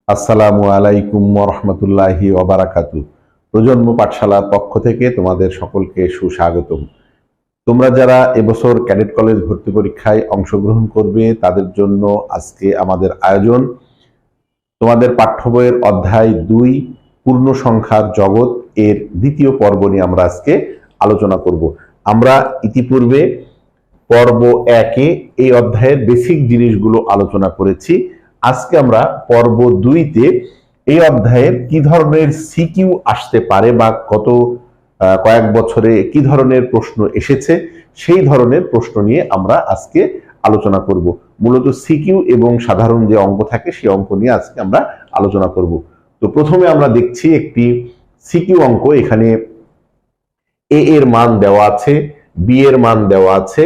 আসসালামু আলাইকুম ওয়া রাহমাতুল্লাহি ওয়া বারাকাতুহু। প্রজন্ম পাঠশালার পক্ষ থেকে তোমাদের সকলকে সুস্বাগতম। তোমরা যারা এবছর ক্যাডেট কলেজ ভর্তি পরীক্ষায় অংশগ্রহণ করবে তাদের জন্য আজকে আমাদের আয়োজন তোমাদের পাঠ্য বইয়ের অধ্যায় 2 পূর্ণ সংখ্যার জগৎ এর দ্বিতীয় পর্ব নিয়ে আমরা আজকে আলোচনা করব। আমরা ইতিপূর্বে পর্ব 1-এ এই অধ্যায়ের বেসিক জিনিসগুলো আলোচনা করেছি। আজকে আমরা পর্ব 2-তে এই অধ্যায়ের কি ধরনের সিকিউ আসতে পারে বা গত কয়েক বছরে কি ধরনের প্রশ্ন এসেছে সেই ধরনের প্রশ্ন নিয়ে আমরা আজকে আলোচনা করব। মূলত সিকিউ এবং সাধারণ যে অঙ্ক থাকে সেই অঙ্ক নিয়ে আজকে আমরা আলোচনা করব। তো প্রথমে আমরা দেখছি একটি সিকিউ অঙ্ক। এখানে এ এর মান দেওয়া আছে, বি এর মান দেওয়া আছে,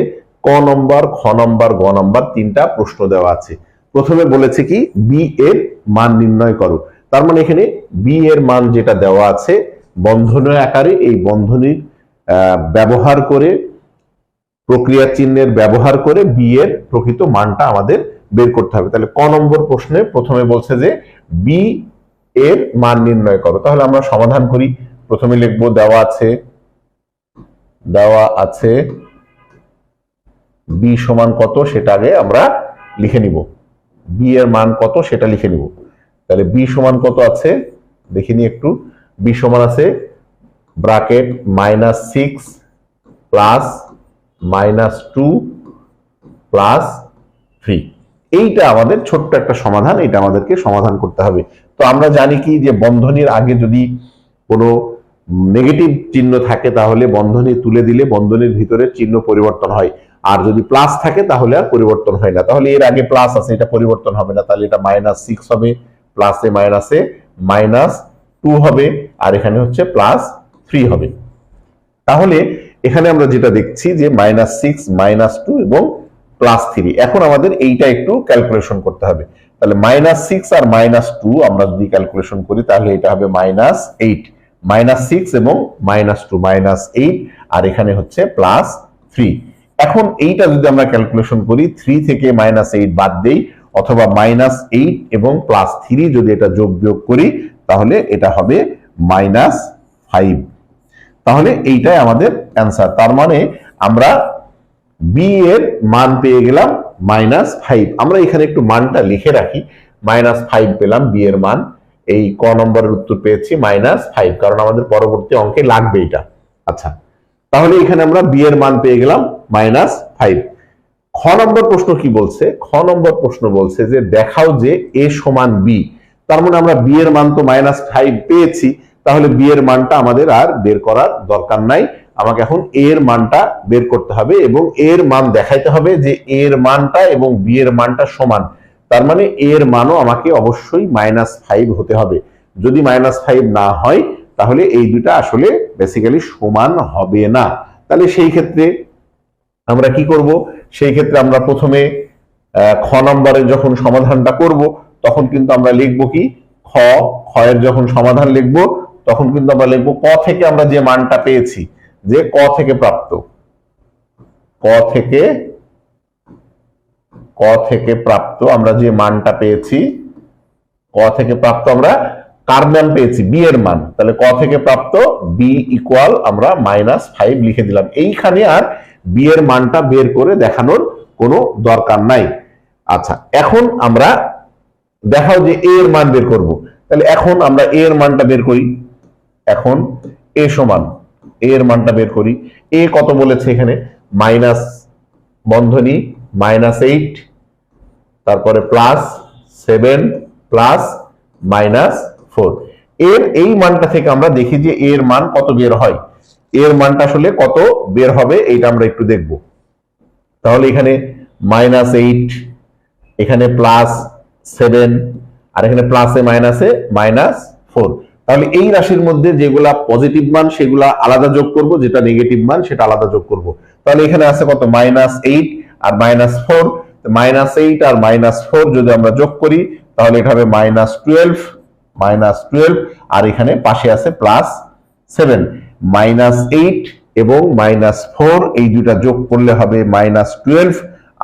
ক নম্বর, খ নম্বর, গ নম্বর তিনটা প্রশ্ন দেওয়া আছে। প্রথমে বলেছে কি বি এর মান নির্ণয় করো। তার মানে এখানে বি এর মান যেটা দেওয়া আছে বন্ধনী আকারে, এই বন্ধনীর ব্যবহার করে, প্রক্রিয়া চিহ্নের ব্যবহার করে বি এর প্রকৃত মানটা আমাদের বের করতে হবে। তাহলে ক নম্বর প্রশ্নে প্রথমে বলছে যে বি এর মান নির্ণয় করো। তাহলে আমরা সমাধান করি। প্রথমে লিখবো দেওয়া আছে বি সমান কত সেটা আগে আমরা লিখে নিব। বি এর মান কত সেটা লিখে নিব। তাহলে বি সমান কত আছে দেখিনি একটু। বি সমান আছে ব্র্যাকেট -6 প্লাস -2 প্লাস 3। এইটা আমাদের ছোট্ট একটা সমাধান, এটা আমাদেরকে সমাধান করতে হবে। তো আমরা জানি কি যে বন্ধনীর আগে যদি কোনো নেগেটিভ চিহ্ন থাকে তাহলে বন্ধনী তুলে দিলে বন্ধনীর ভিতরে চিহ্ন পরিবর্তন হয়, আর যদি প্লাস থাকে তাহলে আর পরিবর্তন হয় না। তাহলে এর আগে প্লাস আছে, এটা পরিবর্তন হবে না। তাহলে এটা -6 হবে, প্লাসে মাইনাসে -2 হবে, আর এখানে হচ্ছে +3 হবে। তাহলে এখানে আমরা যেটা দেখছি যে -6 -2 এবং +3। এখন আমাদের এইটা একটু ক্যালকুলেশন করতে হবে। তাহলে -6 আর -2 আমরা যদি ক্যালকুলেশন করি তাহলে এটা হবে -8, -6 এবং -2 -8, আর এখানে হচ্ছে +3। এখন এইটা যদি আমরা ক্যালকুলেশন করি 3 থেকে -8 বাদ দেই, অথবা -8 এবং +3 যদি এটা যোগ বিয়োগ করি তাহলে এটা হবে -5। তাহলে এইটাই আমাদের অ্যান্সার। তার মানে আমরা বি এর মান পেয়ে গেলাম -5। আমরা এখানে একটু মানটা লিখে রাখি। -5 পেলাম বি এর মান। এই ক নম্বরের উত্তর পেয়েছি -5, কারণ আমাদের পরবর্তী অঙ্কে লাগবে এটা। আচ্ছা, তাহলে এখানে আমরা বি এর মান পেয়ে গেলাম -5। খ নম্বর প্রশ্ন কি বলছে? খ নম্বর প্রশ্ন বলছে যে দেখাও যে এ সমান বি। তার মানে আমরা বি এর মান তো -5 পেয়েছি, তাহলে বি এর মানটা আমাদের আর বের করার দরকার নাই। আমাকে এখন এ এর মানটা বের করতে হবে এবং এর মান দেখাইতে হবে যে এর মানটা এবং বি এর মানটা সমান। তার মানে এর মানও আমাকে অবশ্যই -5 হতে হবে। যদি -5 না হয় তাহলে এই দুটা আসলে বেসিক্যালি সমান হবে না। তাহলে সেই ক্ষেত্রে আমরা কি করব? সেই ক্ষেত্রে আমরা প্রথমে খ নম্বরের যখন সমাধানটা করব তখন কিন্তু আমরা লিখবো কি খ এর যখন সমাধান লিখব তখন কিন্তু আমরা লিখবো ক থেকে আমরা যে মানটা পেয়েছি, যে ক থেকে প্রাপ্ত আমরা যে মানটা পেয়েছি, ক থেকে প্রাপ্ত আমরা কার মান পেয়েছি? বি এর মান। তাহলে ক থেকে প্রাপ্ত বি ইকুয়াল আমরা -5 লিখে দিলাম। এইখানে আর বি এর মানটা বের করে দেখানোর কোনো দরকার নাই। আচ্ছা, এখন আমরা দেখাও যে এ এর মান বের করব। তাহলে এখন আমরা এ এর মানটা বের করি। এখন এ সমান এ এর মানটা বের করি। এ কত বলেছে এখানে? মাইনাস বন্ধনী -8, তারপরে +7 প্লাস -4। এর এই মানটা থেকে আমরা দেখি যে এর মান কত বের হয়। এর মানটা আসলে কত বের হবে এইটা আমরা একটু দেখব। তাহলে এখানে -8, এখানে +7, আর এখানে প্লাসে মাইনাসে -4। তাহলে এই রাশির মধ্যে যেগুলা পজিটিভ মান সেগুলা আলাদা যোগ করব, যেটা নেগেটিভ মান সেটা আলাদা যোগ করব। তাহলে এখানে আছে কত? -8 আর -4। -8 আর -4 যদি আমরা যোগ করি তাহলে এটা হবে -12, আর এখানে পাশে আছে +7। -8 এবং -4 এই দুটা যোগ করলে হবে -12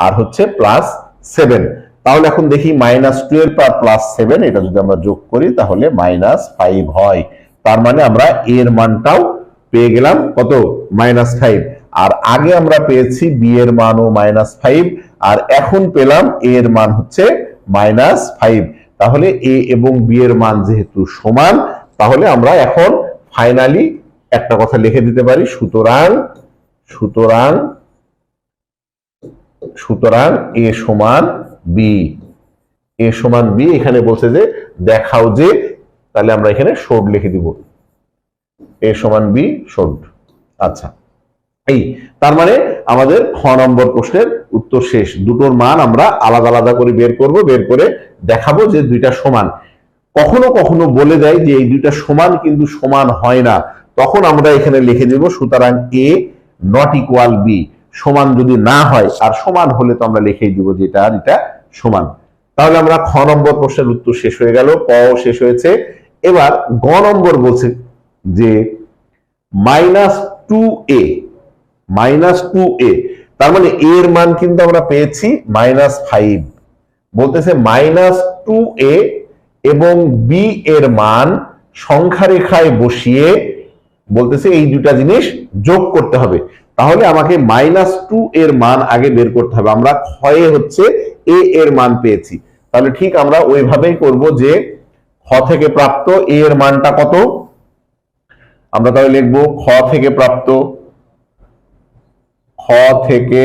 আর হচ্ছে +7। তাহলে এখন দেখি -12 আর +7 এটা যদি আমরা যোগ করি তাহলে -5 হয়। তার মানে আমরা এর মানটাও পেয়ে গেলাম কত, -5। আর আগে আমরা পেয়েছি বি এর মানও -5, আর এখন পেলাম এ এর মান হচ্ছে -5। তাহলে এ এবং বি এর মান যেহেতু সমান, তাহলে আমরা এখন ফাইনালি একটা কথা লিখে দিতে পারি, সুতরাং সুতরাং সুতরাং এ সমান বি। এ সমান বি, এখানে বলছে যে দেখাও যে, তাহলে আমরা এখানে শোড লিখে দিব, এ সমান বি শোড। আচ্ছা, এই তার মানে আমাদের খ নম্বর প্রশ্নের উত্তর শেষ। দুটোর মান আমরা আলাদা আলাদা করে বের করব, বের করে দেখাবো যে দুইটা সমান। কখনো কখনো বলে দেয় যে এই দুইটা সমান কিন্তু সমান হয় না, তখন আমরা এখানে লিখে দেব সুতরাং এ নট ইকুয়াল বি। সমান যদি না হয়, আর সমান হলে তো আমরা লিখেই দিব যে এটা আর এটা সমান। তাহলে আমরা খ নম্বর প্রশ্নের উত্তর শেষ হয়ে গেল, ক শেষ হয়েছে। এবার গ নম্বর বলছে যে -2a, -2a, তার মানে এর মান কিন্তু আমরা পেয়েছি -5। বলতেছে -2a এবং বি এর মান সংখ্যা রেখায় বসিয়ে বলতেছে এই দুটা জিনিস যোগ করতে হবে। তাহলে আমাকে -2 এর মান আগে বের করতে হবে। আমরা ক্ষয়ে হচ্ছে এ এর মান পেয়েছি, তাহলে ঠিক আমরা ওইভাবেই করব যে খ থেকে প্রাপ্ত এ এর মানটা কত, আমরা তাহলে লিখবো খ থেকে প্রাপ্ত, খ থেকে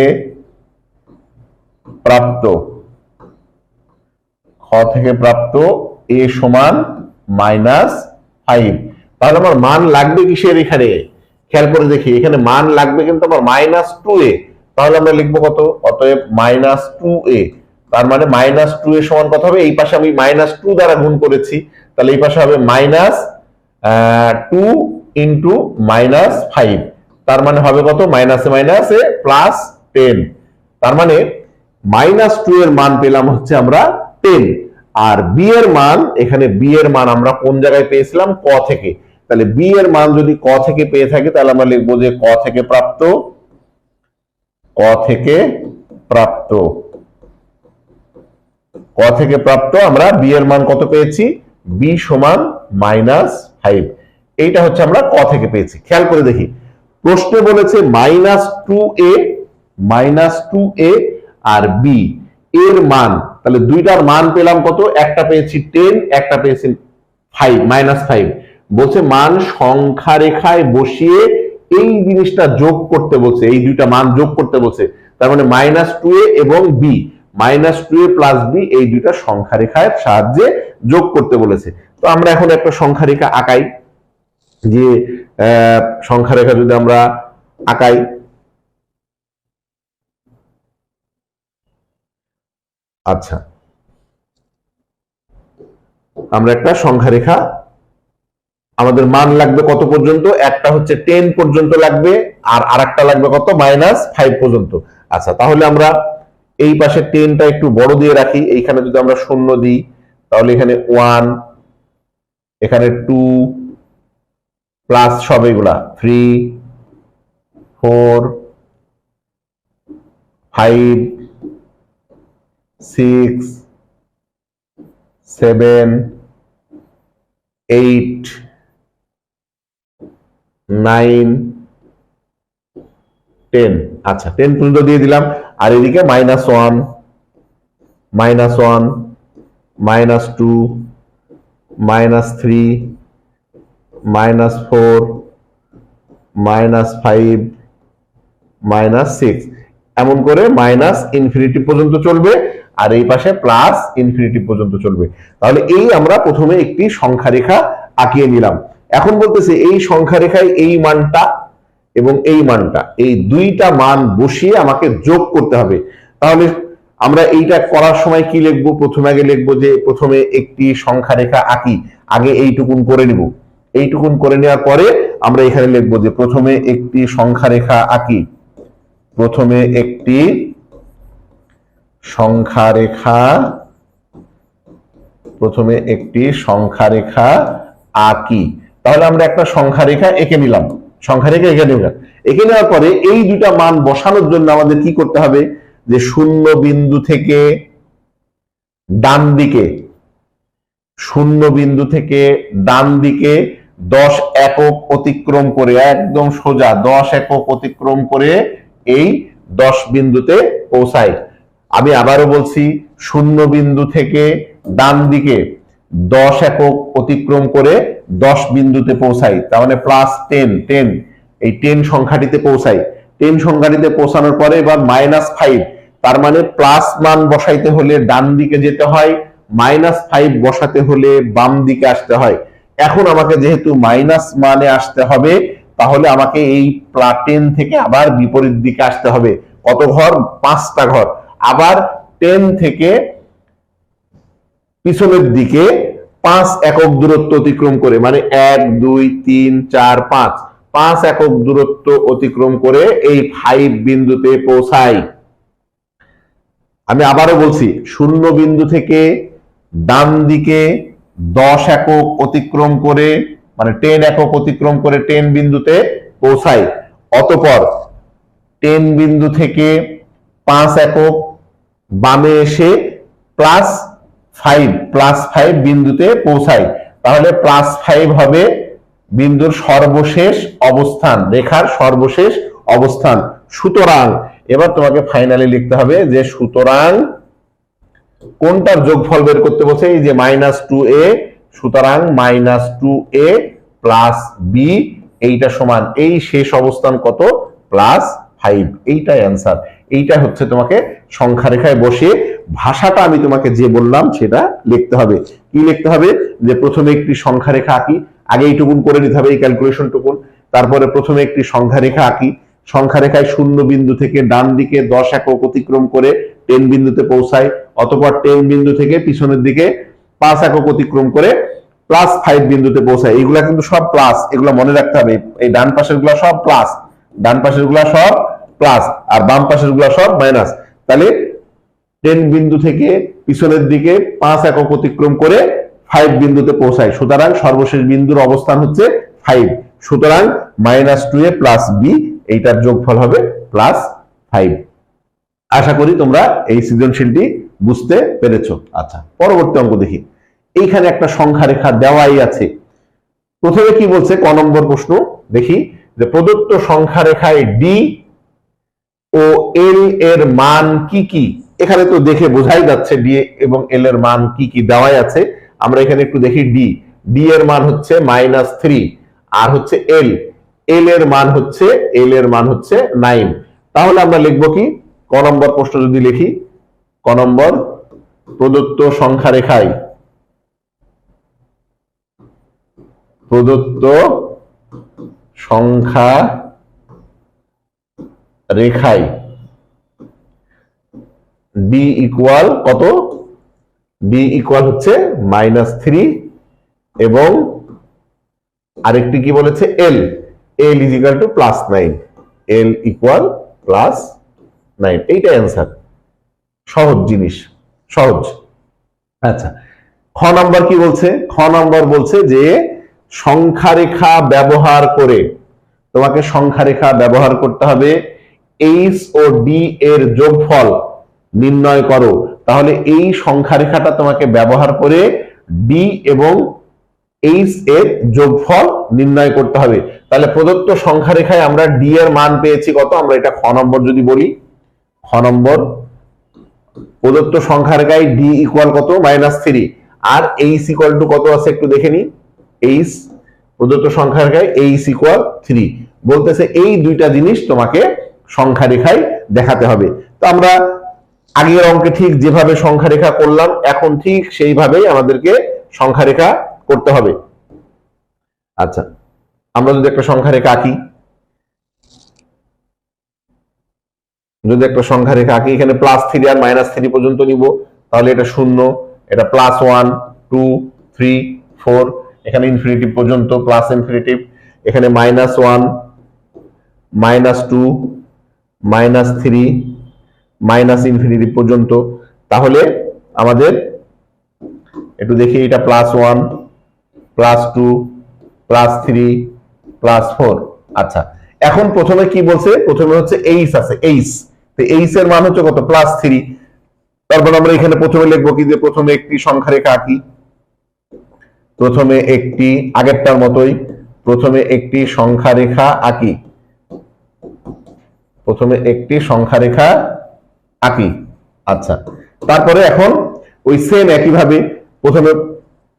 প্রাপ্ত, খ থেকে প্রাপ্ত এ সমান -5। তাহলে আমার মান লাগবে কিসের, এখানে খেয়াল করে দেখি, এখানে মান লাগবে কিন্তু আমার -2a। তাহলে আমরা লিখবো কত, অতএব -2a। তার মানে -2a সমান কত হবে, এই পাশে আমি -2 দ্বারা গুণ করেছি, তাহলে এই পাশে হবে -2 ইন্টু -5। তার মানে হবে কত, মাইনাসে মাইনাসে +10। তার মানে -2 এর মান পেলাম হচ্ছে আমরা 10। আর বি এর মান, এখানে বি এর মান আমরা কোন জায়গায় পেয়েছিলাম, ক থেকে। তাহলে বি এর মান যদি ক থেকে পেয়ে থাকি, তাহলে আমরা লিখবো যে ক থেকে প্রাপ্ত, ক থেকে প্রাপ্ত, ক থেকে প্রাপ্ত আমরা বি এর মান কত পেয়েছি, বি সমান -5। এইটা হচ্ছে আমরা ক থেকে পেয়েছি। খেয়াল করে দেখি, প্রশ্নে বলেছে -2a আর বি এর মান, তাহলে দুইটার মান পেলাম কত, একটা পেয়েছি 10, একটা পেয়েছি -5। বলছে মান সংখ্যা রেখায় বসিয়ে এই জিনিসটা যোগ করতে বলছে, এই দুইটা মান যোগ করতে বলছে। তার মানে -2a এবং বি, -2a প্লাস বি, এই দুইটা সংখ্যা রেখার সাহায্যে যোগ করতে বলেছে। তো আমরা এখন একটা সংখ্যা রেখা আঁকাই, যে সংখ্যা রেখা যদি আমরা আঁকাই, আচ্ছা আমরা একটা সংখ্যা রেখা, আমাদের মান লাগবে কত পর্যন্ত, একটা হচ্ছে 10 পর্যন্ত লাগবে, আর আরেকটা লাগবে কত, -5 পর্যন্ত। আচ্ছা, তাহলে আমরা এই পাশে 10টা একটু বড় দিয়ে রাখি, এইখানে যদি আমরা 0 দিই, তাহলে এখানে 1, এখানে 2 প্লাস সব এগুলা 3, 4, 5, 6, 7, 8, 9, 10। আচ্ছা, 10 পর্যন্ত দিয়ে দিলাম। আর এদিকে -1, -1, -2, -3, -4, -5, -6, এমন করে ∞ পর্যন্ত চলবে, আর এই পাশে +∞ পর্যন্ত চলবে। তাহলে এই আমরা প্রথমে একটি সংখ্যা রেখা আঁকিয়ে নিলাম। এখন বলতেছে এই সংখ্যা রেখায় এই মানটা এবং এই মানটা, এই দুইটা মান বসিয়ে আমাকে যোগ করতে হবে। তাহলে আমরা এইটা করার সময় কি লিখবো, প্রথমে আগে লিখবো যে প্রথমে একটি সংখ্যা রেখা আঁকি, আগে এইটুকুন করে নিব। এইটুকুন করে নেওয়ার পরে আমরা এখানে লিখবো যে প্রথমে একটি সংখ্যা রেখা আঁকি, প্রথমে একটি সংখ্যা রেখা, প্রথমে একটি সংখ্যা রেখা আঁকি। তাহলে আমরা একটা সংখ্যা রেখা এঁকে নিলাম, সংখ্যা রেখা এঁকে নিলাম। এঁকে নেওয়ার পরে এই দুইটা মান বসানোর জন্য আমাদের কি করতে হবে, যে 0 বিন্দু থেকে ডান দিকে, শূন্য বিন্দু থেকে ডান দিকে 10 একক অতিক্রম করে, একদম সোজা 10 একক অতিক্রম করে এই 10 বিন্দুতে পৌঁছায়। আমি আবারও বলছি, শূন্য বিন্দু থেকে ডান দিকে 10 একক অতিক্রম করে 10 বিন্দুতে পৌঁছায়, তার মানে +10, এই 10 সংখ্যাটিতে পৌঁছায়। 10 সংখ্যাটিতে পৌঁছানোর পরে এবার -5, তার মানে প্লাস মান বসাইতে হলে ডান দিকে যেতে হয়, -5 বসাতে হলে বাম দিকে আসতে হয়। এখন আমাকে যেহেতু মাইনাস মানে আসতে হবে, তাহলে আমাকে এই +10 থেকে আবার বিপরীত দিকে আসতে হবে। কত ঘর? 5টা ঘর। আবার 10 থেকে পিছনের দিকে 5 একক দূরত্ব অতিক্রম করে, মানে 1 2 3 4 5 একক দূরত্ব অতিক্রম করে এই 5 বিন্দুতে পৌঁছাই। আমি আবারও বলছি, শূন্য বিন্দু থেকে ডান দিকে 10 একক অতিক্রম করে, মানে 10 একক অতিক্রম করে 10 বিন্দুতে পৌঁছাই। অতঃপর 10 বিন্দু থেকে 5 একক বামে এসে +5 বিন্দুতে পৌঁছাই। তাহলে +5 হবে বিন্দুর সর্বশেষ অবস্থান, রেখার সর্বশেষ অবস্থান। সুতরাং এবার তোমাকে ফাইনালি লিখতে হবে যে সুতরাং কোনটার যোগফল বের করতে বলছে? এই যে -2a, সুতরাং -2a + b, এইটা সমান এই শেষ অবস্থান কত? +5। এইটাই অ্যান্সার। এইটা হচ্ছে তোমাকে সংখ্যা রেখায় বসে ভাষাটা আমি তোমাকে যে বললাম সেটা লিখতে হবে। কি লিখতে হবে? যে প্রথমে একটি সংখ্যা রেখা আঁকি, আগে এইটুকুন করে নিতে হবে, এই ক্যালকুলেশন টুকুন। তারপরে প্রথমে একটি সংখ্যা রেখা আঁকি, সংখ্যা রেখায় শূন্য বিন্দু থেকে ডান দিকে 10 একক অতিক্রম করে 10 বিন্দুতে পৌঁছায়। অতঃপর 10 বিন্দু থেকে পিছনের দিকে 5 একক অতিক্রম করে +5 বিন্দুতে পৌঁছায়। এইগুলা কিন্তু সব প্লাস, এগুলো মনে রাখতে হবে। এই ডান পাশের গুলা সব প্লাস, ডান পাশের গুলা সব প্লাস, আর বাম পাশের গুলা সব মাইনাস। তাহলে 10 বিন্দু থেকে পিছনের দিকে 5 একক অতিক্রম করে 5 বিন্দুতে পৌঁছায়। সুতরাং সর্বশেষ বিন্দুর অবস্থান হচ্ছে 5। সুতরাং -2a + b, এইটার যোগফল হবে +5। আশা করি তোমরা এই সৃজনশীলটি বুঝতে পেরেছো। আচ্ছা, পরবর্তী অঙ্ক দেখি। এইখানে একটা সংখ্যা রেখা দেওয়াই আছে। প্রথমে কি বলছে? ক নম্বর প্রশ্ন দেখি, যে প্রদত্ত সংখ্যা রেখায় ডি ও এল এর মান কি কি। এখানে তো দেখে বোঝাই যাচ্ছে ডি এবং এল এর মান কি কি দেওয়াই আছে। আমরা এখানে একটু দেখি, ডি এর মান হচ্ছে -3, আর হচ্ছে এল এর মান হচ্ছে 9। তাহলে আমরা লিখবো কি? ক নম্বর প্রশ্ন যদি লিখি, ক নম্বর, প্রদত্ত সংখ্যা রেখায় ডি ইকুয়াল কত? ডি ইকুয়াল হচ্ছে -3 এবং আরেকটি কি বলেছে? এল is equal to +9, L equal +9। এইটা অ্যান্সার। সহজ জিনিস, সহজ। আচ্ছা, খ নাম্বার কি বলছে? খ নাম্বার বলছে যে সংখ্যা রেখা ব্যবহার করে, তোমাকে সংখ্যা রেখা ব্যবহার করতে হবে, এইচ ও ডি এর যোগফল নির্ণয় করো। তাহলে এই সংখ্যা রেখাটা তোমাকে ব্যবহার করে ডি এবং এইচ এর যোগফল নির্ণয় করতে হবে। তাহলে প্রদত্ত সংখ্যা রেখায় আমরা ডি এর মান পেয়েছি কত? আমরা এটা খ নম্বর যদি বলি, খ নম্বর, প্রদত্ত সংখ্যা রেখায় ডি ইকুয়াল কত? -3, আর এইচ ইকুয়াল টু কত আছে একটু দেখে নি। এইচ, প্রদত্ত সংখ্যা রেখায় এইচ ইকুয়াল 3 বলতেছে। এই দুইটা জিনিস তোমাকে সংখ্যা রেখায় দেখাতে হবে। তো আমরা আগের অঙ্কে ঠিক যেভাবে সংখ্যা রেখা করলাম, এখন ঠিক সেইভাবেই আমাদেরকে সংখ্যা রেখা করতে হবে। আচ্ছা, আমরা যদি একটা সংখ্যা রেখা আঁকি, এখানে +3 আর -3 পর্যন্ত নিব, তাহলে এটা 0, এটা +1 2 3 4, এখানে ইনফিনিটিভ পর্যন্ত, প্লাস ইনফিনিটিভ, এখানে -1 -2 -3 মাইনাস ইনফিনিটিভ পর্যন্ত। তাহলে আমাদের একটু দেখি, এটা +1 +2 +3 +4। আচ্ছা, এখন প্রথমে কি বলছে? প্রথমে হচ্ছে এইচ আছে, এইচ। তো এইচ এর মান হচ্ছে কত? +3। তারপর আমরা এখানে প্রথমে লিখবো কি, যে প্রথমে একটি সংখ্যা রেখা আঁকি। প্রথমে একটি, আগেরটার মতোই প্রথমে একটি সংখ্যা রেখা আঁকি। প্রথমে একটি সংখ্যা রেখা আঁকি। আচ্ছা, তারপরে এখন ওই সেম একইভাবে প্রথমে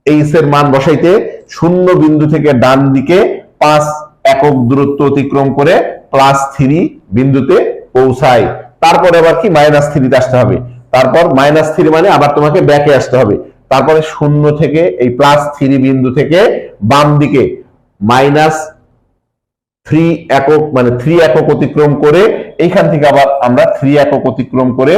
এইচ এর মান বসাইতে শূন্য বিন্দু থেকে ডান দিকে 5 একক দূরত্ব অতিক্রম করে +3 বিন্দুতে পৌঁছায়। তারপরে আবার কি -3 আসতে হবে। তারপর -3 মানে আবার তোমাকে ব্যাকে আসতে হবে। তারপরে শূন্য থেকে এই +3 বিন্দু থেকে বাম দিকে -3 একক মানে 3 একক অতিক্রম করে এইখান থেকে আবার আমরা 3 একক অতিক্রম করে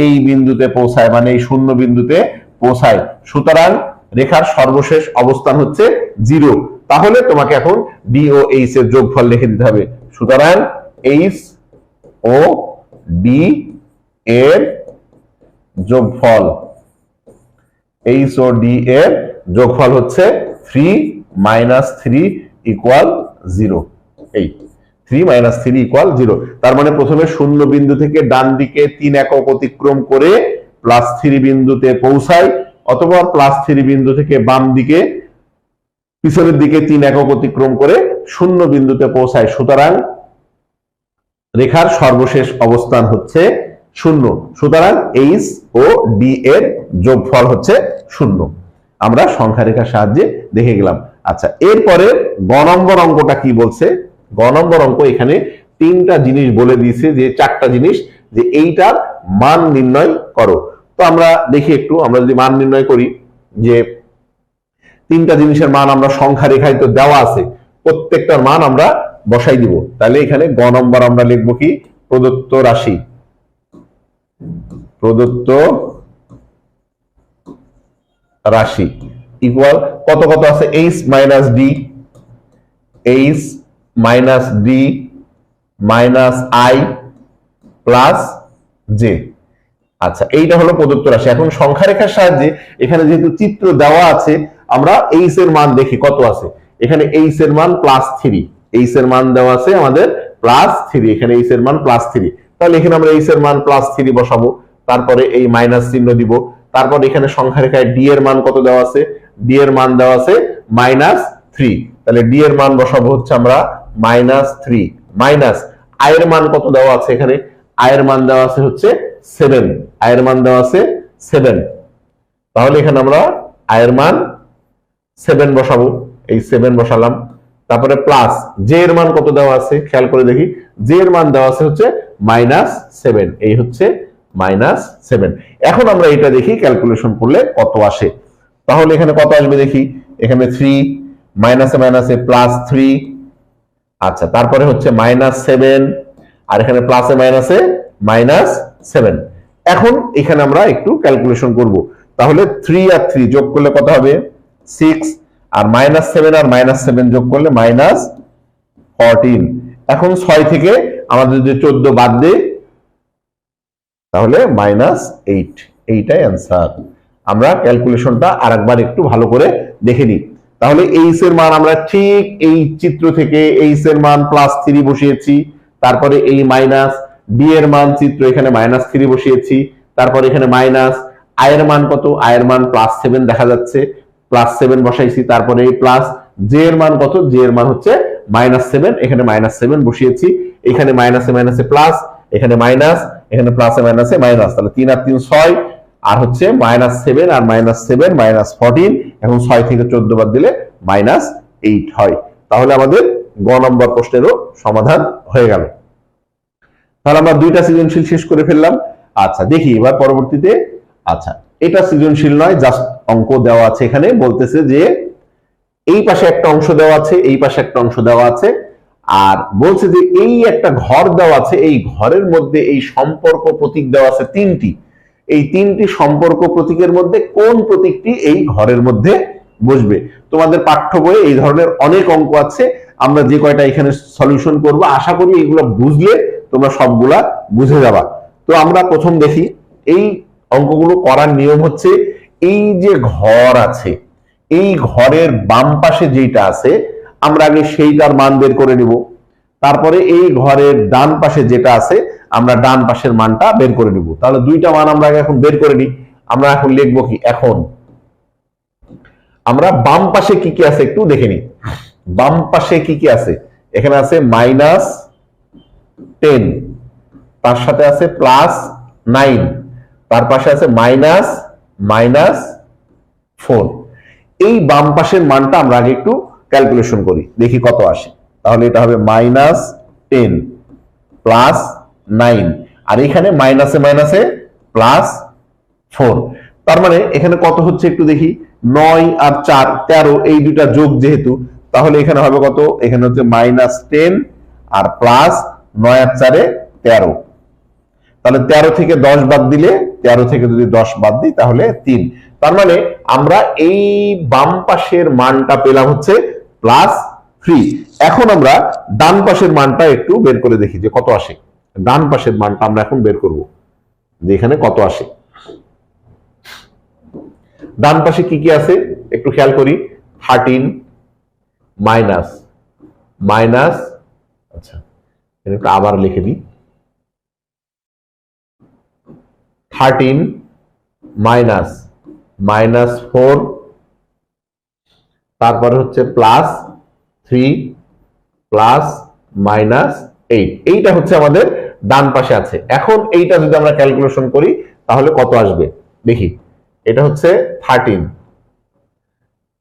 এই বিন্দুতে পৌঁছায়, মানে এই শূন্য বিন্দুতে পৌঁছায়। সুতরাং রেখার সর্বশেষ অবস্থান হচ্ছে 0। তাহলে তোমাকে এখন ডি ও এইচ এর যোগফল লিখে দিতে হবে। সুতরাং এইচ ও ডি এর যোগফল, এইচ ও ডি এর যোগফল হচ্ছে 3 - 3 = 0। এই 3 - 3 = 0। তার মানে প্রথমে শূন্য বিন্দু থেকে ডান দিকে 3 একক অতিক্রম করে +3 বিন্দুতে পৌঁছায়, অথবা +3 বিন্দু থেকে বাম দিকে পিছনের দিকে 3 একক অতিক্রম করে শূন্য বিন্দুতে পৌঁছায়। সুতরাং রেখার সর্বশেষ অবস্থান হচ্ছে 0। সুতরাং এইচ ও ডি এর যোগফল হচ্ছে 0। আমরা সংখ্যা রেখার সাহায্যে দেখে গেলাম। আচ্ছা, এরপরে গ নম্বর অঙ্কটা কি বলছে? গ নম্বর অঙ্ক এখানে 3টা জিনিস বলে দিয়েছে, যে 4টা জিনিস, যে এইটার মান নির্ণয় করো। তো আমরা দেখি একটু, আমরা যদি মান নির্ণয় করি, যে 3টা জিনিসের মান আমরা সংখ্যা রেখায় তো দেওয়া আছে, প্রত্যেকটার মান আমরা বসাই দিব। তাহলে এখানে গ নম্বর আমরা লিখবো কি, প্রদত্ত রাশি, প্রদত্ত রাশি ইকুয়াল কত কত আছে, H minus D, H minus D minus I plus J. আচ্ছা, এইটা হলো প্রদত্ত রাশি। এখন সংখ্যা রেখার সাহায্যে এখানে যেহেতু চিত্র দেওয়া আছে, আমরা এইচ এর মান দেখি কত আছে। এখানে এইচ এর মান +3, এইচ এর মান দেওয়া আছে আমাদের +3, এখানে এইচ এর মান +3। তাহলে এখানে আমরা এইচ এর মান +3 বসাবো, তারপরে এই মাইনাস চিহ্ন দিব। তারপর এখানে সংখ্যা রেখায় ডি এর মান কত দেওয়া আছে, ডি এর মান দেওয়া আছে -3। তাহলে ডি এর মান বসাবো হচ্ছে আমরা -3, মাইনাস আই এর মান কত দেওয়া আছে, এখানে আই এর মান দেওয়া আছে হচ্ছে 7, আই এর মান দেওয়া আছে 7। তাহলে এখানে আমরা আই এর মান 7 বসাবো, এই 7 বসালাম। তারপরে প্লাস জে এর মান কত দেওয়া আছে, খেয়াল করে দেখি, জে এর মান দেওয়া আছে হচ্ছে -7, এই হচ্ছে -7। এখন আমরা এটা দেখি ক্যালকুলেশন করলে কত আসে। তাহলে এখানে কত আসবে দেখি, এখানে 3 মাইনাসে মাইনাসে +3, আচ্ছা, তারপরে হচ্ছে -7, আর এখানে প্লাসে মাইনাসে -7। এখন এখানে আমরা একটু ক্যালকুলেশন করব। তাহলে 3 আর 3 যোগ করলে কত হবে, 6, আর -7 আর -7 যোগ করলে -14। এখন 6 থেকে আমাদের যদি 14 বাদ দেই তাহলে -8, এইটাই অ্যান্সার। আমরা ক্যালকুলেশনটা আরেকবার একটু ভালো করে দেখে নিই। তাহলে এইচ এর মান আমরা ঠিক এই চিত্র থেকে এইচ এর মান +3 বসিয়েছি, তারপরে এই মাইনাস ডি এর মান চিত্র এখানে -3 বসিয়েছি, তারপরে এখানে মাইনাস আই এর মান কত, আই এর মান +7 দেখা যাচ্ছে, +7 বসাইছি, তারপরে এই প্লাস জে এর মান কত, জে এর মান হচ্ছে -7, এখানে -7 বসিয়েছি, এখানে মাইনাসে মাইনাসে প্লাস, এখানে মাইনাস, এখানে প্লাসে মাইনাসে মাইনাস, তাহলে 3 আর 3 6, আর হচ্ছে -7 আর -7 -14। এখন 6 থেকে 14 বাদ দিলে -8 হয়। তাহলে আমাদের গ নম্বর প্রশ্নেরও সমাধান হয়ে গেল। তাহলে আমরা 2টা সৃজনশীল শেষ করে ফেললাম। আচ্ছা, দেখি এবার পরবর্তীতে। আচ্ছা, এটা সৃজনশীল নয়, জাস্ট অঙ্ক দেওয়া আছে। এখানে বলতেছে যে এই পাশে একটা অংশ দেওয়া আছে, এই পাশে একটা অংশ দেওয়া আছে, আর বলছে যে এই একটা ঘর দেওয়া আছে, এই ঘরের মধ্যে এই সম্পর্ক প্রতীক দেওয়া আছে 3টি। এই 3টি সম্পর্ক প্রতীকের মধ্যে কোন প্রতীকটি এই ঘরের মধ্যে বসবে? তোমাদের পাঠ্য বইয়ে এই ধরনের অনেক অঙ্ক আছে, আমরা যে কয়টা এখানে সলিউশন করব, আশা করি এইগুলো বুঝলে তোমরা সবগুলা বুঝে যাবা। তো আমরা প্রথম দেখি, এই অঙ্কগুলো করার নিয়ম হচ্ছে, এই যে ঘর আছে, এই ঘরের বাম পাশে যেটা আছে আমরা আগে সেইটার মান বের করে নিব। তারপরে এই ঘরের ডান পাশে যেটা আছে আমরা ডান পাশের মানটা বের করে নিব। তাহলে দুইটা মান আমরা এখন বের করে নিই। আমরা এখন লিখবো কি, এখন আমরা বাম পাশে কি কি আছে একটু দেখে নিই। বাম পাশে কি কি আছে, এখানে আছে -10, তার সাথে আছে +9, তার পাশে আছে -4। এই বাম পাশের মানটা আমরা আগে একটু ক্যালকুলেশন করি, দেখি কত আসে। তাহলে এটা হবে -10 +9, আর এখানে মাইনাসে মাইনাসে +4। তার মানে এখানে কত হচ্ছে একটু দেখি, 9 আর 4 13, এই দুইটা যোগ যেহেতু, তাহলে এখানে হবে কত, এখানে হচ্ছে -10 আর +9 আর 4 13। তাহলে 13 থেকে 10 বাদ দিলে, 13 থেকে যদি 10 বাদ দিই তাহলে 3। তার মানে আমরা এই বাম পাশের মানটা পেলাম হচ্ছে +3। এখন আমরা ডান পাশের মানটা একটু বের করে দেখি যে কত আসে। ডান পাশের মানটা আমরা এখন বের করব যে এখানে কত আসে। ডান পাশে কি কি আছে একটু খেয়াল করি। 13 মাইনাস, আচ্ছা এটা আবার লিখে দিই, 13 -4, তারপরে হচ্ছে +3 +-8। এইটা হচ্ছে আমাদের ডান পাশে আছে। এখন এইটা যদি আমরা ক্যালকুলেশন করি তাহলে কত আসবে দেখি। এটা হচ্ছে 13,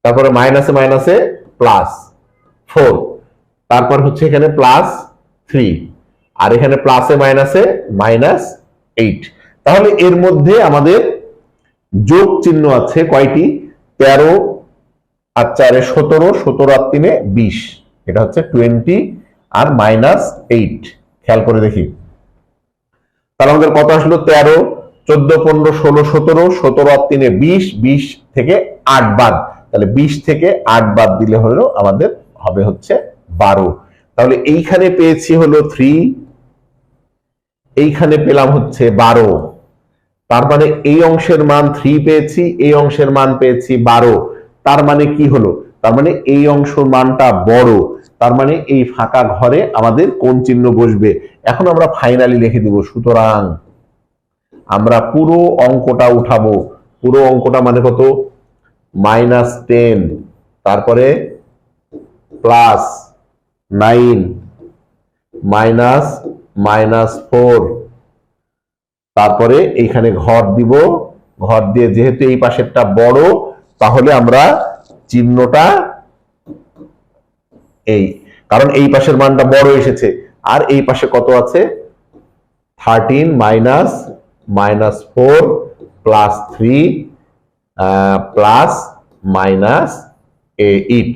তারপরে মাইনাসে মাইনাসে +4, তারপর হচ্ছে এখানে +3, আর এখানে প্লাসে মাইনাসে -8। তাহলে এর মধ্যে আমাদের যোগ চিহ্ন আছে কয়টি, 13 আর 4 17, 17 আর 3 20, এটা হচ্ছে 20 আর -8। খেয়াল করে দেখি তাহলে আমাদের কত আসলো, 13 14 15 16 17, 17 আর 3 20, 20 থেকে 8 বাদ, তাহলে 20 থেকে 8 বাদ দিলে হলো আমাদের হবে হচ্ছে 12। তাহলে এইখানে পেয়েছি হলো 3, এইখানে পেলাম হচ্ছে 12। তার মানে এই অংশের মান 3 পেয়েছি, এই অংশের মান পেয়েছি 12। তার মানে কি হলো, তার মানে এই অংশের মানটা বড়, তার মানে এই ফাঁকা ঘরে আমাদের কোন চিহ্ন বসবে। এখন আমরা ফাইনালি লিখে দিব। সুতরাং আমরা পুরো অঙ্কটা উঠাবো। পুরো অঙ্কটা মানে কত, -10, তারপরে +9 -4, তারপরে এইখানে ঘর দিব। ঘর দিয়ে যেহেতু এই পাশেরটা বড়, তাহলে আমরা চিহ্নটা এই, কারণ এই পাশের মানটা বড় এসেছে, আর এই পাশে কত আছে, 13 -4 +3 +-8।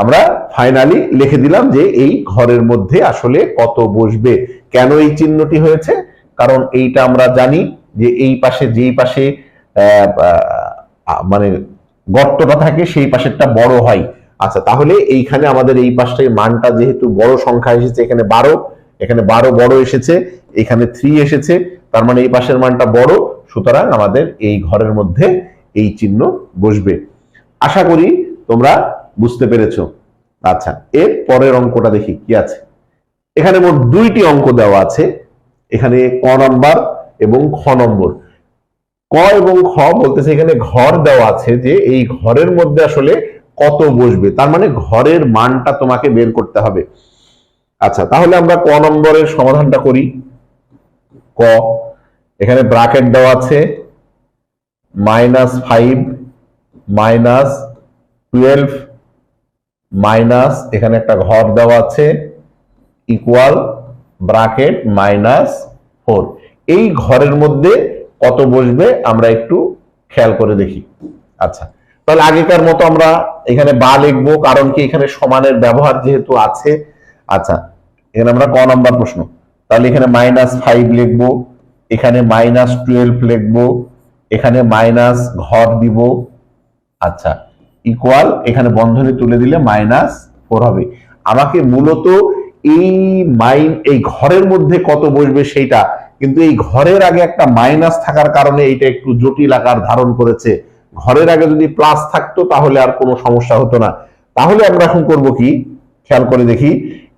আমরা ফাইনালি লিখে দিলাম যে এই ঘরের মধ্যে আসলে কত বসবে। কেন এই চিহ্নটি হয়েছে, কারণ এইটা আমরা জানি যে এই পাশে যেই পাশে মানে গর্তটা থাকে সেই পাশেরটা বড় হয়। আচ্ছা, তাহলে এইখানে আমাদের এই পাশটার মানটা যেহেতু বড় সংখ্যা এসেছে, এখানে 12, এখানে 12 বড় এসেছে, এখানে 3 এসেছে, তার মানে এই পাশের মানটা বড়, সুতরাং আমাদের এই ঘরের মধ্যে এই চিহ্ন বসবে। আশা করি তোমরা বুঝতে পেরেছো। আচ্ছা, এর পরের অঙ্কটা দেখি কি আছে। এখানে মোট 2টি অঙ্ক দেওয়া আছে, এখানে ক নম্বর এবং খ নম্বর। ক এবং খ বলতেছে এখানে ঘর দেওয়া আছে, যে এই ঘরের মধ্যে আসলে কত বসবে, তার মানে ঘরের মানটা তোমাকে বের করতে হবে। আচ্ছা, তাহলে আমরা ক নম্বরের সমাধানটা করি। ক, এখানে ব্র্যাকেট দেওয়া আছে -5 -12 মাইনাস, এখানে একটা ঘর দেওয়া আছে ইকুয়াল ব্র্যাকেট -4। এই ঘরের মধ্যে কত বসবে আমরা একটু খেয়াল করে দেখি। আচ্ছা, তাহলে আগেকার মতো আমরা এখানে বা লিখবো, কারণ কি এখানে সমানের ব্যবহার যেহেতু আছে। আচ্ছা, এখানে আমরা ক নাম্বার প্রশ্ন, তাহলে এখানে -5 লিখবো, এখানে -12 লিখবো, এখানে মাইনাস ঘর দিব। আচ্ছা, ইকুয়াল, এখানে বন্ধনী তুলে দিলে -4 হবে। আমাকে মূলত এই ঘরের মধ্যে কত বসবে সেইটা, কিন্তু এই ঘরের আগে একটা মাইনাস থাকার কারণে এইটা একটু জটিল আকার ধারণ করেছে। ঘরের আগে যদি প্লাস থাকতো তাহলে আর কোনো সমস্যা হতো না। তাহলে আমরা এখন করব কি, খেয়াল করে দেখি।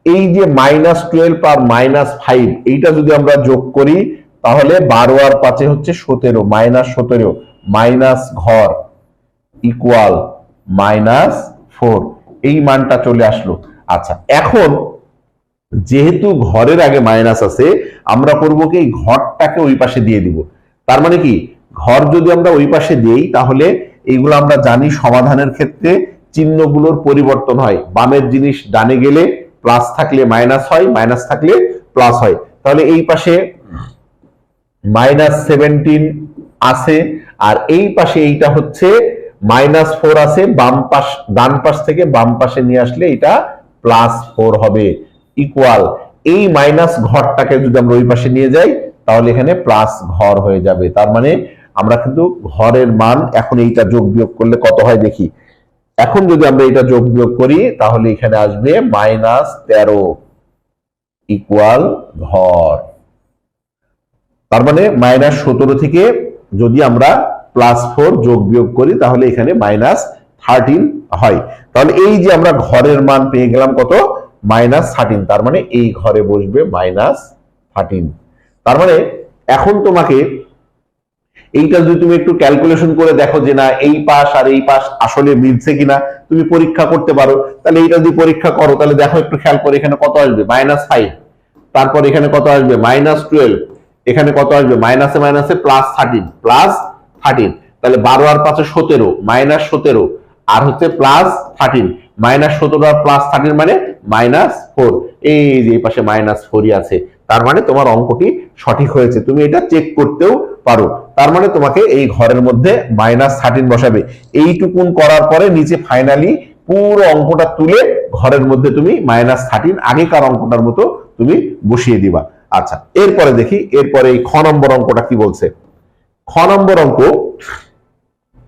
এই যে -12 আর -5 এইটা যদি আমরা যোগ করি তাহলে 12 আর 5 হচ্ছে 17, -17 মাইনাস ঘর ইকুয়াল -4, এই মানটা চলে আসলো। আচ্ছা, এখন যেহেতু ঘরের আগে মাইনাস আছে, আমরা করব কি এই ঘরটাকে ওই পাশে দিয়ে দিব। তার মানে কি, ঘর যদি আমরা ওই পাশে দিই তাহলে এইগুলো আমরা জানি সমাধানের ক্ষেত্রে চিহ্নগুলোর পরিবর্তন হয়, বামের জিনিস ডানে গেলে প্লাস থাকলে মাইনাস হয়, মাইনাস থাকলে প্লাস হয়। তাহলে এই পাশে -17 আছে আর এই পাশে এইটা হচ্ছে -4 আছে, বাম পাশ ডান পাশ থেকে বাম পাশে নিয়ে আসলে এটা +4 হবে ইকুয়াল এই মাইনাস ঘরটাকে যদি আমরা ওই পাশে নিয়ে যাই তাহলে এখানে প্লাস ঘর হয়ে যাবে। তার মানে আমরা কিন্তু ঘরের মান এখন এইটা যোগ বিয়োগ করলে কত হয় দেখি। এখন যদি আমরা এটা যোগ বিয়োগ করি তাহলে এখানে আসবে -13 ইকুয়াল ঘর। তার মানে -17 থেকে যদি আমরা +4 যোগ বিয়োগ করি তাহলে এখানে -13 হয়। তাহলে এই যে আমরা ঘরের মান পেয়ে গেলাম কত, -13। তার মানে এই ঘরে বসবে -13। তার মানে এখন তোমাকে এইটা যদি তুমি একটু ক্যালকুলেশন করে দেখো যে না এই পাশ আর এই পাশ আসলে মিলছে কিনা, তুমি পরীক্ষা করতে পারো। তাহলে এইটা যদি পরীক্ষা করো তাহলে দেখো একটু খেয়াল করে এখানে কত আসবে, -5, তারপর এখানে কত আসবে -12, এখানে কত আসবে মাইনাসে মাইনাসে +13, তাহলে 12 আর 5 17, -17 আর হচ্ছে +13, -17 আর +13 মানে -4, এই যে এই পাশে -4ই আছে। তার মানে তোমার অঙ্কটি সঠিক হয়েছে, তুমি এটা চেক করতেও পারো। তার মানে তোমাকে এই ঘরের মধ্যে -13 বসাবে। এইটুকুন করার পরে নিচে ফাইনালি পুরো অঙ্কটা তুলে ঘরের মধ্যে তুমি -13 আগেকার অঙ্কটার মতো তুমি বসিয়ে দিবা। আচ্ছা, এরপরে দেখি, এরপরে এই খ নম্বর অঙ্কটা কি বলছে। খ নম্বর অঙ্ক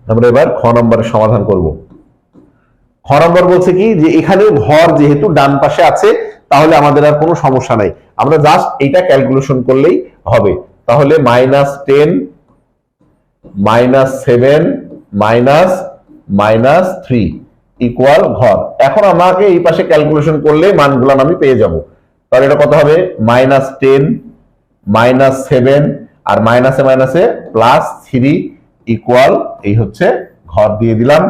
আমরা এবার খ নম্বরের সমাধান করব। খ নম্বর বলছে কি যে এখানে ঘর যেহেতু ডান পাশে আছে তাহলে আমাদের আর কোনো সমস্যা নাই, আমরা জাস্ট এইটা ক্যালকুলেশন করলেই হবে। তাহলে -10 -7 -3 ইকুয়াল ঘর। এখন আমাকে এই পাশে ক্যালকুলেশন করলে মানগুলো আমি পেয়ে যাব। তাহলে এটা কত হবে, -10 -7 আর মাইনাসে মাইনাসে +3 ইকুয়াল এই হচ্ছে ঘর দিয়ে দিলাম।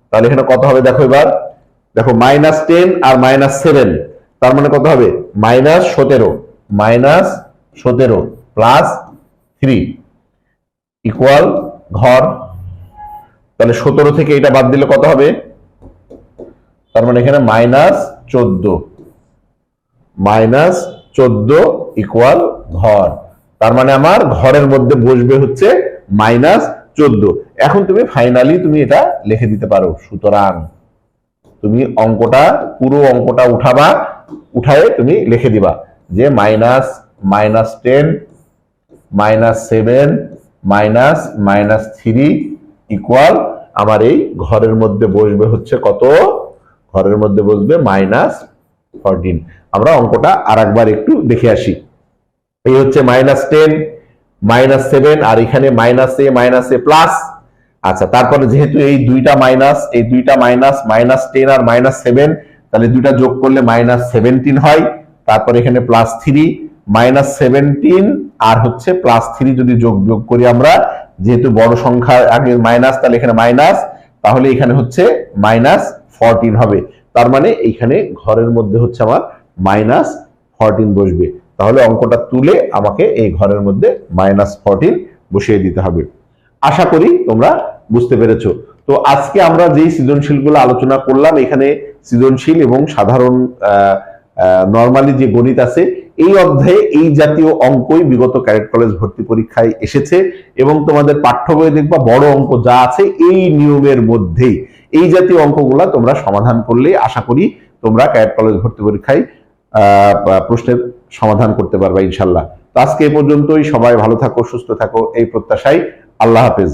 তাহলে এখানে কত হবে দেখো, এবার দেখো -10 আর -7 তার মানে কত হবে -17 +3 ইকুয়াল ঘর। তাহলে 17 থেকে এটা বাদ দিলে কত হবে, তার মানে এখানে -14 ইকুয়াল ঘর। তার মানে আমার ঘরের মধ্যে বসবে হচ্ছে -14। এখন তুমি ফাইনালি তুমি এটা লিখে দিতে পারো। সুতরাং তুমি অঙ্কটা পুরো অঙ্কটা উঠাবা, উঠায়ে তুমি লিখে দিবা যে -10 -7 -3 ইকুয়াল আমার এই ঘরের মধ্যে বসবে হচ্ছে কত, ঘরের মধ্যে বসবে -14। আমরা অঙ্কটা আরেকবার একটু দেখে আসি। এই হচ্ছে -10 -7 আর এখানে মাইনাসে প্লাস। আচ্ছা, তারপরে যেহেতু এই দুইটা মাইনাস, এই দুইটা মাইনাস, -10 আর -7, তাহলে দুইটা যোগ করলে -17 হয়। তারপরে এখানে +3, -17 আর হচ্ছে +3 যদি যোগ বিয়োগ করি আমরা, যেহেতু বড় সংখ্যা আগে মাইনাস তাহলে এখানে মাইনাস, তাহলে এখানে হচ্ছে -14 হবে। তার মানে এইখানে ঘরের মধ্যে হচ্ছে আমার -14 বসবে। তাহলে অঙ্কটা তুলে আমাকে এই ঘরের মধ্যে -14 বসিয়ে দিতে হবে। আশা করি তোমরা বুঝতে পেরেছো। তো আজকে আমরা যেই সৃজনশীলগুলো আলোচনা করলাম, এখানে সৃজনশীল এবং সাধারণ নরমালি যে গণিত আছে, এই অধ্যায়ে এই জাতীয় অঙ্কই বিগত ক্যাডেট কলেজ ভর্তি পরীক্ষায় এসেছে এবং তোমাদের পাঠ্য বইয়ে দেখবা বড় অঙ্ক যা আছে এই নিয়মের মধ্যেই এই জাতীয় অঙ্কগুলা তোমরা সমাধান করলে আশা করি তোমরা ক্যাডেট কলেজ ভর্তি পরীক্ষায় প্রশ্নের সমাধান করতে পারবা ইনশাল্লাহ। তো আজকে এ পর্যন্তই। সবাই ভালো থাকো, সুস্থ থাকো এই প্রত্যাশায়। আল্লাহ হাফেজ।